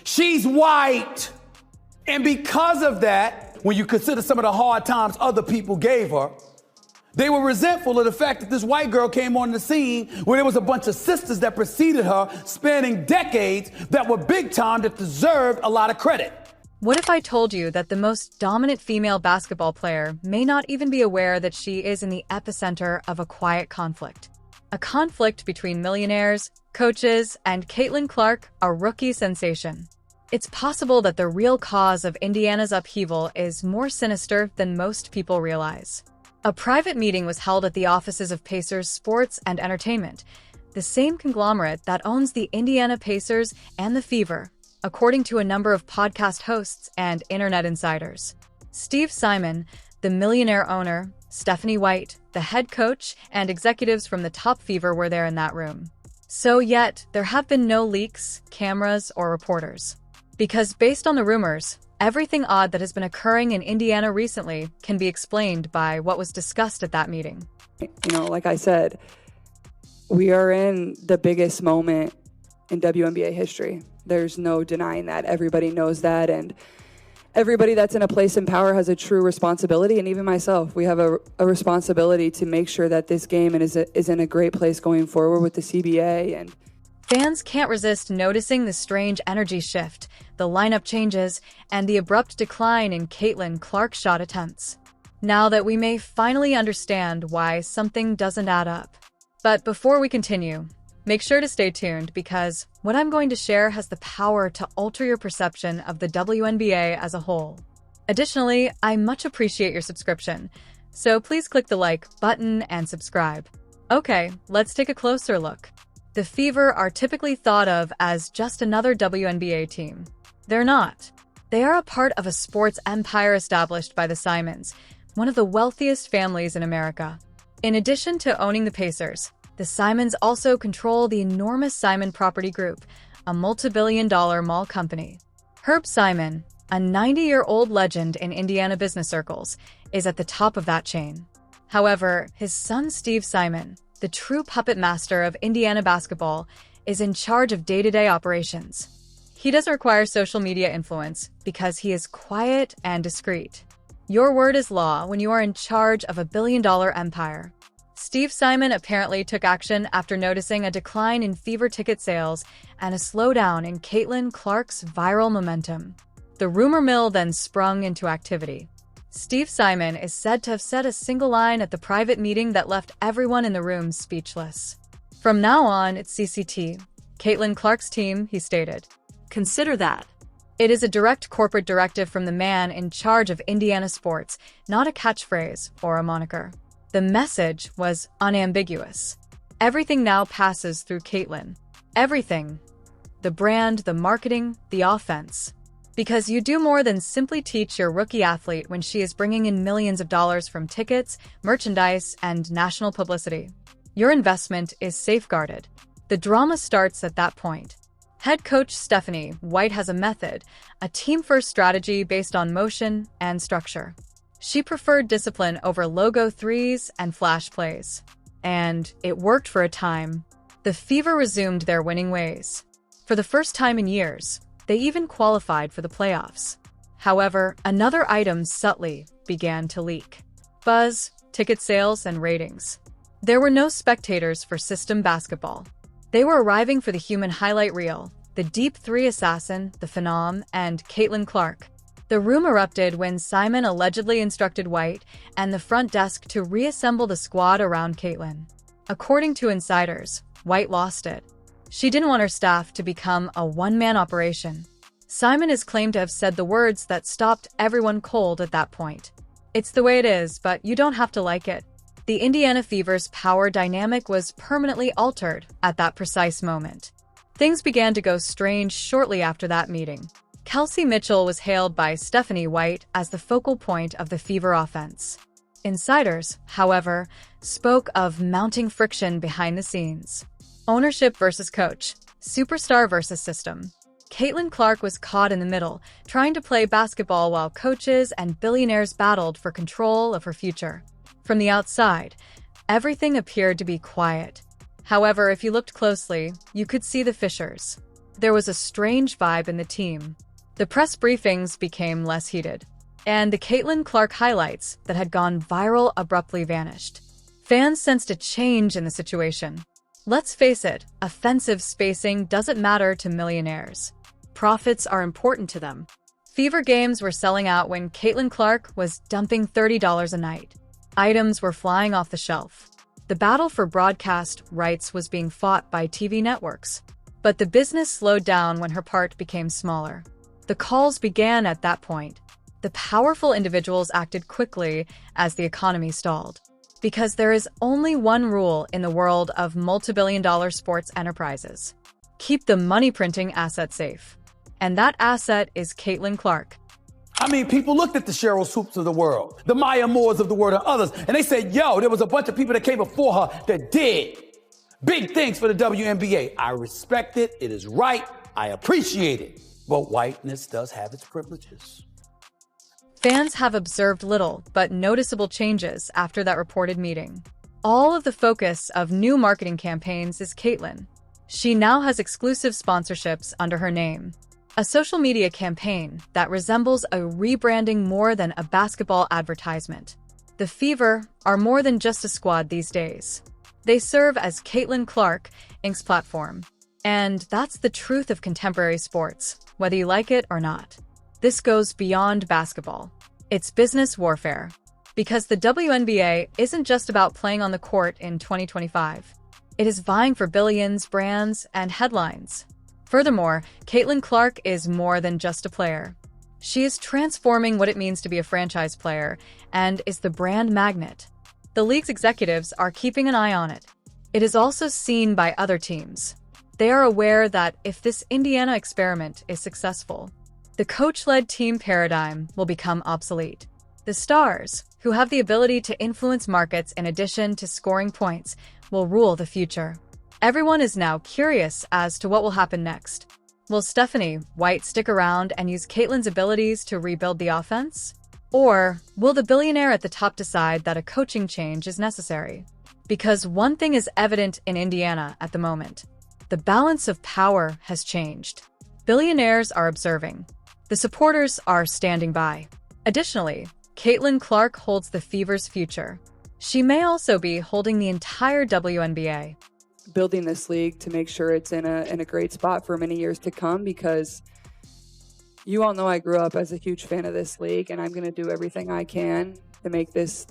She's white. And because of that, when you consider some of the hard times other people gave her, they were resentful of the fact that this white girl came on the scene where there was a bunch of sisters that preceded her spanning decades that were big time that deserved a lot of credit. What if I told you that the most dominant female basketball player may not even be aware that she is in the epicenter of a quiet conflict? A conflict between millionaires, coaches, and Caitlin Clark, a rookie sensation. It's possible that the real cause of Indiana's upheaval is more sinister than most people realize. A private meeting was held at the offices of Pacers Sports and Entertainment, the same conglomerate that owns the Indiana Pacers and the Fever, according to a number of podcast hosts and internet insiders. Steve Simon, the millionaire owner, Stephanie White, the head coach, and executives from the top Fever were there in that room. So yet, there have been no leaks, cameras, or reporters. Because based on the rumors, everything odd that has been occurring in Indiana recently can be explained by what was discussed at that meeting. Like I said, we are in the biggest moment in WNBA history. There's no denying that. Everybody knows that, and everybody that's in a place in power has a true responsibility, and even myself, we have a responsibility to make sure that this game is in a great place going forward with the CBA. And fans can't resist noticing the strange energy shift, the lineup changes, and the abrupt decline in Caitlin Clark's shot attempts. Now that we may finally understand why something doesn't add up. But before we continue, make sure to stay tuned because what I'm going to share has the power to alter your perception of the WNBA as a whole. Additionally, I much appreciate your subscription, so please click the like button and subscribe. Okay, let's take a closer look. The Fever are typically thought of as just another WNBA team. They're not. They are a part of a sports empire established by the Simons, one of the wealthiest families in America. In addition to owning the Pacers, the Simons also control the enormous Simon Property Group, a multi-billion-dollar mall company. Herb Simon, a 90-year-old legend in Indiana business circles, is at the top of that chain. However, his son Steve Simon, the true puppet master of Indiana basketball, is in charge of day-to-day operations. He doesn't require social media influence because he is quiet and discreet. Your word is law when you are in charge of a billion-dollar empire. Steve Simon apparently took action after noticing a decline in Fever ticket sales and a slowdown in Caitlin Clark's viral momentum. The rumor mill then sprung into activity. Steve Simon is said to have said a single line at the private meeting that left everyone in the room speechless. "From now on, it's CCT, Caitlin Clark's team," he stated. Consider that. It is a direct corporate directive from the man in charge of Indiana sports, not a catchphrase or a moniker. The message was unambiguous. Everything now passes through Caitlin. Everything. The brand, the marketing, the offense. Because you do more than simply teach your rookie athlete when she is bringing in millions of dollars from tickets, merchandise, and national publicity. Your investment is safeguarded. The drama starts at that point. Head coach Stephanie White has a method, a team-first strategy based on motion and structure. She preferred discipline over logo threes and flash plays. And it worked for a time. The Fever resumed their winning ways. For the first time in years, they even qualified for the playoffs. However, another item subtly began to leak. Buzz, ticket sales, and ratings. There were no spectators for system basketball. They were arriving for the human highlight reel, the deep three assassin, the Phenom, and Caitlin Clark. The room erupted when Simon allegedly instructed White and the front desk to reassemble the squad around Caitlin. According to insiders, White lost it. She didn't want her staff to become a one-man operation. Simon is claimed to have said the words that stopped everyone cold at that point. It's the way it is, but you don't have to like it. The Indiana Fever's power dynamic was permanently altered at that precise moment. Things began to go strange shortly after that meeting. Kelsey Mitchell was hailed by Stephanie White as the focal point of the Fever offense. Insiders, however, spoke of mounting friction behind the scenes. Ownership versus coach, superstar versus system. Caitlin Clark was caught in the middle, trying to play basketball while coaches and billionaires battled for control of her future. From the outside, everything appeared to be quiet. However, if you looked closely, you could see the fissures. There was a strange vibe in the team. The press briefings became less heated, and the Caitlin Clark highlights that had gone viral abruptly vanished. Fans sensed a change in the situation. Let's face it, offensive spacing doesn't matter to millionaires. Profits are important to them. Fever games were selling out when Caitlin Clark was dumping $30 a night. Items were flying off the shelf. The battle for broadcast rights was being fought by TV networks. But the business slowed down when her part became smaller. The calls began at that point. The powerful individuals acted quickly as the economy stalled. Because there is only one rule in the world of multi-billion-dollar sports enterprises. Keep the money-printing asset safe. And that asset is Caitlin Clark. I mean, people looked at the Cheryl Swoops of the world, the Maya Moores of the world, and others, and they said, yo, there was a bunch of people that came before her that did big things for the WNBA. I respect it. It is right. I appreciate it. But whiteness does have its privileges. Fans have observed little but noticeable changes after that reported meeting. All of the focus of new marketing campaigns is Caitlin. She now has exclusive sponsorships under her name. A social media campaign that resembles a rebranding more than a basketball advertisement. The Fever are more than just a squad these days. They serve as Caitlin Clark, Inc.'s platform. And that's the truth of contemporary sports, whether you like it or not. This goes beyond basketball. It's business warfare. Because the WNBA isn't just about playing on the court in 2025. It is vying for billions, brands, and headlines. Furthermore, Caitlin Clark is more than just a player. She is transforming what it means to be a franchise player and is the brand magnet. The league's executives are keeping an eye on it. It is also seen by other teams. They are aware that if this Indiana experiment is successful, the coach-led team paradigm will become obsolete. The stars, who have the ability to influence markets in addition to scoring points, will rule the future. Everyone is now curious as to what will happen next. Will Stephanie White stick around and use Caitlin's abilities to rebuild the offense? Or will the billionaire at the top decide that a coaching change is necessary? Because one thing is evident in Indiana at the moment. The balance of power has changed. Billionaires are observing. The supporters are standing by. Additionally, Caitlin Clark holds the Fever's future. She may also be holding the entire WNBA. Building this league to make sure it's in a great spot for many years to come, because you all know I grew up as a huge fan of this league, and I'm going to do everything I can to make this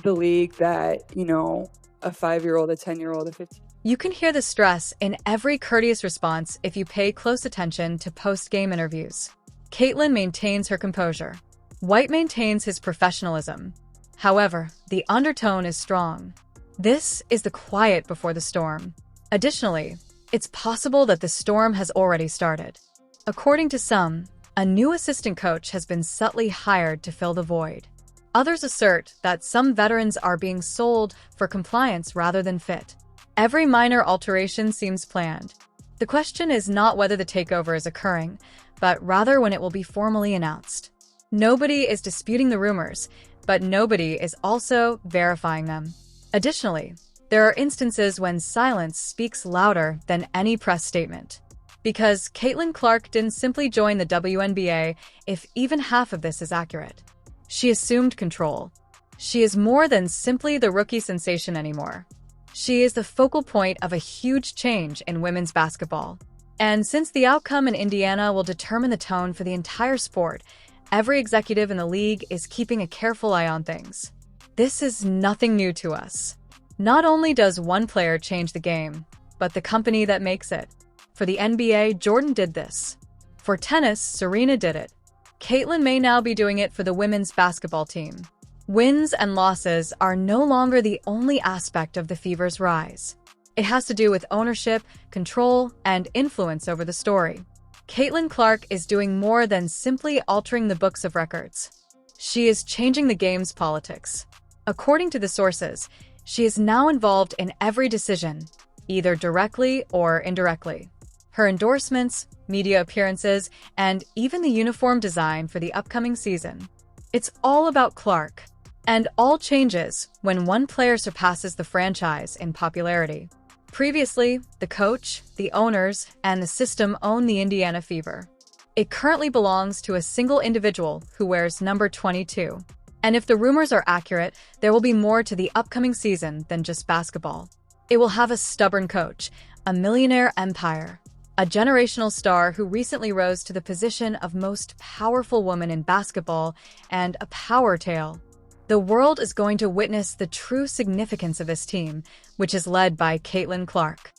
the league that, you know, a 5-year-old, a 10-year-old, a 15. You can hear the stress in every courteous response if you pay close attention to post-game interviews. Caitlin maintains her composure. White maintains his professionalism. However, the undertone is strong. This is the quiet before the storm. Additionally, it's possible that the storm has already started. According to some, a new assistant coach has been subtly hired to fill the void. Others assert that some veterans are being sold for compliance rather than fit. Every minor alteration seems planned. The question is not whether the takeover is occurring, but rather when it will be formally announced. Nobody is disputing the rumors, but nobody is also verifying them. Additionally, there are instances when silence speaks louder than any press statement. Because Caitlin Clark didn't simply join the WNBA if even half of this is accurate. She assumed control. She is more than simply the rookie sensation anymore. She is the focal point of a huge change in women's basketball. And since the outcome in Indiana will determine the tone for the entire sport, every executive in the league is keeping a careful eye on things. This is nothing new to us. Not only does one player change the game, but the company that makes it. For the NBA, Jordan did this. For tennis, Serena did it. Caitlin may now be doing it for the women's basketball team. Wins and losses are no longer the only aspect of the Fever's rise. It has to do with ownership, control, and influence over the story. Caitlin Clark is doing more than simply altering the books of records. She is changing the game's politics. According to the sources, she is now involved in every decision, either directly or indirectly. Her endorsements, media appearances, and even the uniform design for the upcoming season. It's all about Clark. And all changes when one player surpasses the franchise in popularity. Previously, the coach, the owners, and the system own the Indiana Fever. It currently belongs to a single individual who wears number 22. And if the rumors are accurate, there will be more to the upcoming season than just basketball. It will have a stubborn coach, a millionaire empire, a generational star who recently rose to the position of most powerful woman in basketball, and a power tale. The world is going to witness the true significance of this team, which is led by Caitlin Clark.